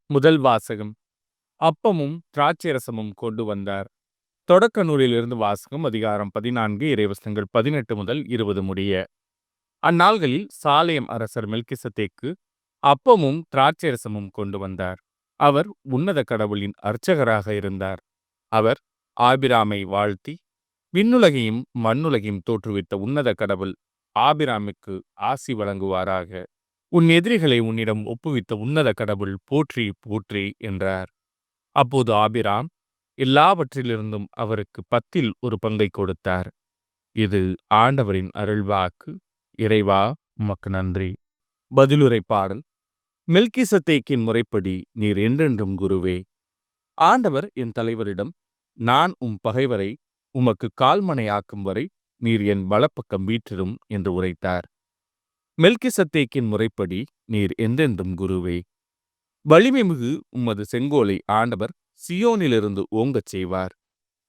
முதல் வாசகம். அப்பமும் திராட்சைரசமும் கொண்டு வந்தார். தொடக்க நூலிலிருந்து வாசகம். அதிகாரம் 14, இறைவசனங்கள் 18 முதல் 20 முடிய. அந்நாள்களில் சாலேம் அரசர் மெல்கிசதேக்கு அப்பமும் திராட்சைரசமும் கொண்டு வந்தார். அவர் உன்னத கடவுளின் அர்ச்சகராக இருந்தார். அவர் ஆபிராமை வாழ்த்தி, விண்ணுலகையும் மண்ணுலகையும் தோற்றுவித்த உன்னத கடவுள் ஆபிராமுக்கு ஆசி வழங்குவாராக. உன் எதிரிகளை உன்னிடம் ஒப்புவித்த உன்னத கடவுள் போற்றி போற்றி என்றார். அப்போது ஆபிராம் எல்லாவற்றிலிருந்தும் அவருக்கு 10ல் ஒரு பங்கை கொடுத்தார். இது ஆண்டவரின் அருள்வாக்கு. இறைவா, உமக்கு நன்றி. பதிலுரை பாடல். மெல்கிசதேக்கின் முறைப்படி நீர் என்றென்றும் குருவே. ஆண்டவர் என் தலைவரிடம், நான் உம் பகைவரை உமக்கு கால்மனையாக்கும் வரை நீர் என் வலப்பக்கம் வீற்றிரும் என்று உரைத்தார். மெல்கிசதேக்கின் முறைப்படி நீர் என்றென்றும் குருவே. வலிமைமிகு உமது செங்கோலை ஆண்டவர் சியோனிலிருந்து ஓங்கச் செய்வார்.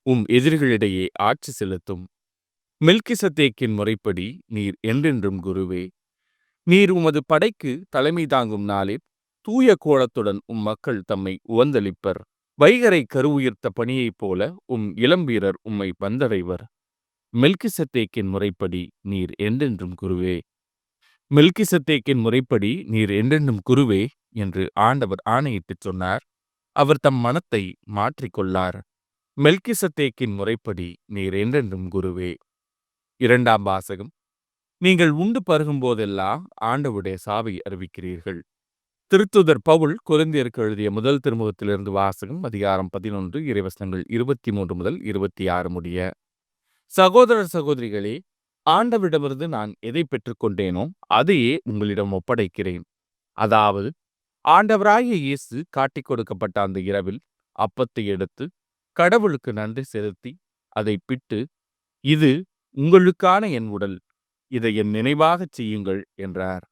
உம் எதிரிகளிடையே ஆட்சி செலுத்தும். மெல்கிசதேக்கின் முறைப்படி நீர் என்றென்றும் குருவே. நீர் உமது படைக்கு தலைமை தாங்கும் நாளில் தூய கோலத்துடன் உம் மக்கள் தம்மை உவந்தளிப்பர். வைகரை கருவுயிர்த்த பணியைப் போல உம் இளம்பீரர் உம்மை வந்தடைவர். மெல்கிசதேக்கின் முறைப்படி நீர் என்றென்றும் குருவே. மெல்கிசதேக்கின் முறைப்படி நீர் என்றென்றும் குருவே என்று ஆண்டவர் ஆணையிட்டுச் சொன்னார். அவர் தம் மனத்தை மாற்றிக்கொள்ளார். மெல்கிசதேக்கின் முறைப்படி நீர் என்றென்றும் குருவே. இரண்டாம் வாசகம். நீங்கள் உண்டு பருகும் போதெல்லாம் ஆண்டவருடைய சாவை அறிவிக்கிறீர்கள். திருத்துதர் பவுல் கொரிந்தியருக்கு எழுதிய முதல் திருமுகத்திலிருந்து வாசகம். அதிகாரம் 11, இறைவசனங்கள் 23 முதல் 26 முடிய. சகோதரர் சகோதரிகளே, ஆண்டவரிடமிருந்து நான் எதை பெற்றுக்கொண்டேனோ அதையே உங்களிடம் ஒப்படைக்கிறேன். அதாவது, ஆண்டவராகிய இயேசு காட்டிக் கொடுக்கப்பட்ட அந்த இரவில் அப்பத்தை எடுத்து கடவுளுக்கு நன்றி செலுத்தி அதை பிட்டு, இது உங்களுக்கான என் உடல், இதை என் நினைவாகச் செய்யுங்கள் என்றார்.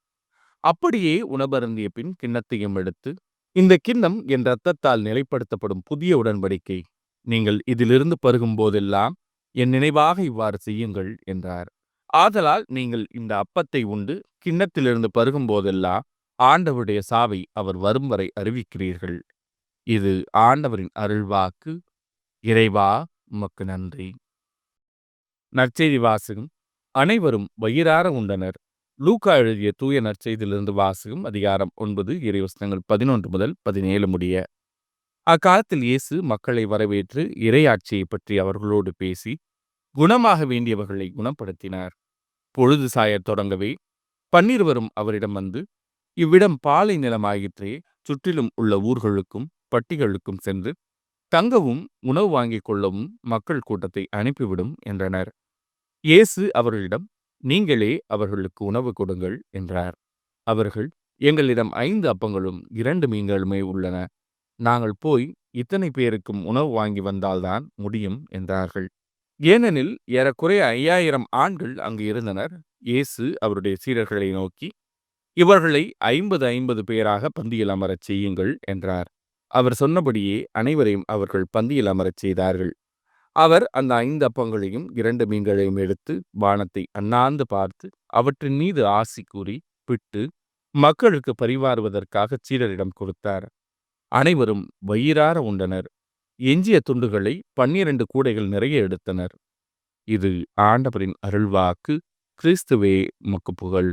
அப்படியே உணவருந்திய பின் கிண்ணத்தையும் எடுத்து, இந்த கிண்ணம் என் இரத்தத்தால் நிலைப்படுத்தப்படும் புதிய உடன்படிக்கை. நீங்கள் இதிலிருந்து பருகும் போதெல்லாம் என் நினைவாக இவ்வாறு செய்யுங்கள் என்றார். ஆதலால் நீங்கள் இந்த அப்பத்தை உண்டு கிண்ணத்திலிருந்து பருகும் போதெல்லாம் ஆண்டவருடைய சாவை அவர் வரும் வரை அறிவிக்கிறீர்கள். இது ஆண்டவரின் அருள்வாக்கு. இறைவா, உமக்கு நன்றி. நற்செய்தி வாசகம். அனைவரும் வயிறார உண்டனர். லூக்கா எழுதிய தூய நற்செய்தியிலிருந்து வாசகம். அதிகாரம் 9, இறைவசனங்கள் 11 முதல் 17 முடிய. அக்காலத்தில் இயேசு மக்களை வரவேற்று இறையாட்சியை பற்றி அவர்களோடு பேசி குணமாக வேண்டியவர்களை குணப்படுத்தினார். பொழுது சாயத் தொடங்கவே 12 அவரிடம் வந்து, இவ்விடம் பாலை நிலமாயிற்றே, சுற்றிலும் உள்ள ஊர்களுக்கும் பட்டிகளுக்கும் சென்று தங்கவும் உணவு வாங்கிக் கொள்ளவும் மக்கள் கூட்டத்தை அனுப்பிவிடும் என்றனர். இயேசு அவர்களிடம், நீங்களே அவர்களுக்கு உணவு கொடுங்கள் என்றார். அவர்கள், எங்களிடம் 5 அப்பங்களும் 2 மீன்களுமே உள்ளன. நாங்கள் போய் இத்தனை பேருக்கும் உணவு வாங்கி வந்தால்தான் முடியும் என்றார்கள். ஏனெனில் ஏறக்குறைய 5000 ஆண்கள் அங்கு இருந்தனர். இயேசு அவருடைய சீடர்களை நோக்கி, இவர்களை 50 பேராக பந்தியில் அமரச் செய்யுங்கள் என்றார். அவர் சொன்னபடியே அனைவரையும் அவர்கள் பந்தியில் அமரச் செய்தார்கள். அவர் அந்த 5 அப்பங்களையும் 2 மீன்களையும் எடுத்து வானத்தை அண்ணாந்து பார்த்து அவற்றின் மீது ஆசி கூறி பிட்டு மக்களுக்கு பரிமாறுவதற்காக சீடரிடம் கொடுத்தார். அனைவரும் வயிறார உண்டனர். எஞ்சிய துண்டுகளை 12 கூடைகள் நிறைய எடுத்தனர். இது ஆண்டவரின் அருள்வாக்கு. கிறிஸ்துவே, உமக்கு புகழ்.